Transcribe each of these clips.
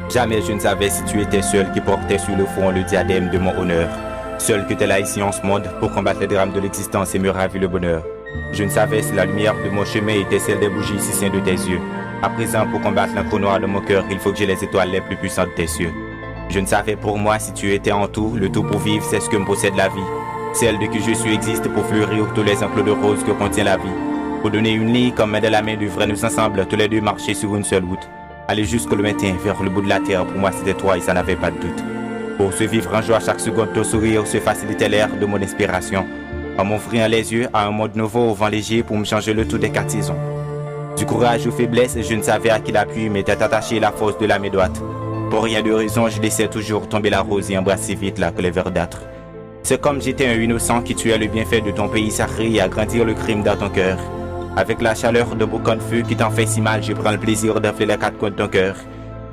Jamais je ne savais si tu étais seul qui portait sur le front le diadème de mon honneur. Seul que t'es là ici en ce monde pour combattre les drames de l'existence et me ravir le bonheur. Je ne savais si la lumière de mon chemin était celle des bougies si saines de tes yeux. À présent, pour combattre l'encre noir de mon cœur, il faut que j'ai les étoiles les plus puissantes de tes cieux. Je ne savais pour moi si tu étais en tout, le tout pour vivre, c'est ce que me possède la vie. Celle de qui je suis existe pour fleurir tous les enclos de roses que contient la vie. Pour donner une ligne comme main de la main, devraient nous ensemble, tous les deux marcher sur une seule route. Aller jusqu'au matin, vers le bout de la terre, pour moi c'était toi et ça n'avait pas de doute. Pour se vivre en joie chaque seconde, ton sourire se facilitait l'air de mon inspiration. En m'ouvrir les yeux à un monde nouveau au vent léger pour me changer le tout des 4 saisons. Du courage aux faiblesses, je ne savais à qui l'appui, mais t'es attaché la force de la main droite. Pour rien de raison, je laissais toujours tomber la rose et embrasser vite là que les verdâtres. C'est comme j'étais un innocent qui tuait le bienfait de ton pays sacré et agrandir le crime dans ton cœur. Avec la chaleur de boucan de feu qui t'en fait si mal, je prends le plaisir d'enfler les 4 coins de ton cœur.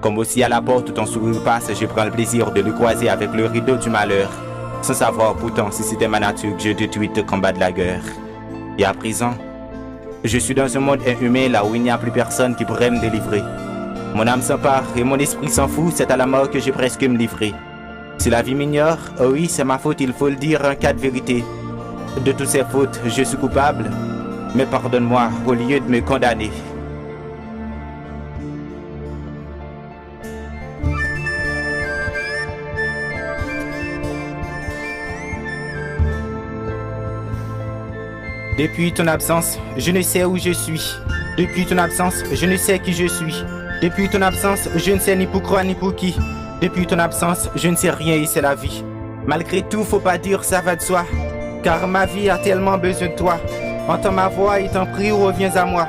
Comme aussi à la porte où ton sourire passe, je prends le plaisir de le croiser avec le rideau du malheur. Sans savoir pourtant si c'était ma nature que je te tue te combat de la guerre. Et à présent, je suis dans un monde inhumain là où il n'y a plus personne qui pourrait me délivrer. Mon âme s'empare et mon esprit s'en fout, c'est à la mort que j'ai presque me livré. Si la vie m'ignore, oh oui, c'est ma faute, il faut le dire, un cas de vérité. De toutes ces fautes, je suis coupable, mais pardonne-moi au lieu de me condamner. Depuis ton absence, je ne sais où je suis. Depuis ton absence, je ne sais qui je suis. Depuis ton absence, je ne sais ni pourquoi ni pour qui. Depuis ton absence, je ne sais rien et c'est la vie. Malgré tout, faut pas dire ça va de soi. Car ma vie a tellement besoin de toi. Entends ma voix et t'en prie, reviens à moi.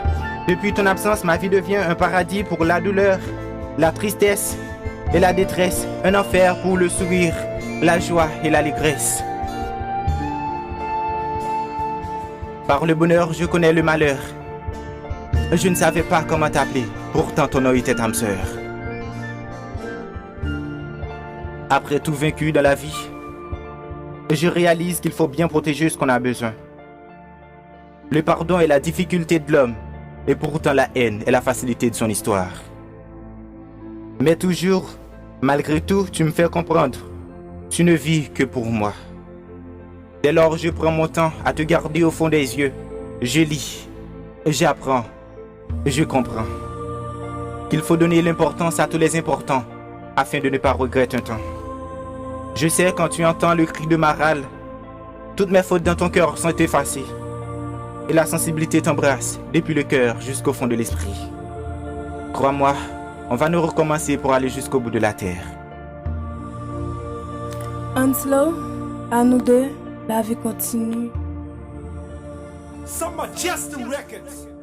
Depuis ton absence, ma vie devient un paradis pour la douleur, la tristesse et la détresse. Un enfer pour le sourire, la joie et l'allégresse. Par le bonheur, je connais le malheur. Je ne savais pas comment t'appeler, pourtant ton nom était âme sœur. Après tout vaincu dans la vie, je réalise qu'il faut bien protéger ce qu'on a besoin. Le pardon est la difficulté de l'homme, et pourtant la haine est la facilité de son histoire. Mais toujours, malgré tout, tu me fais comprendre, tu ne vis que pour moi. Dès lors, je prends mon temps à te garder au fond des yeux. Je lis, j'apprends, je comprends. Qu'il faut donner l'importance à tous les importants, afin de ne pas regretter un temps. Je sais quand tu entends le cri de ma râle, toutes mes fautes dans ton cœur sont effacées. Et la sensibilité t'embrasse, depuis le cœur jusqu'au fond de l'esprit. Crois-moi, on va nous recommencer pour aller jusqu'au bout de la terre. Anslo, à nous deux, la vie continue. Some Majestic Records.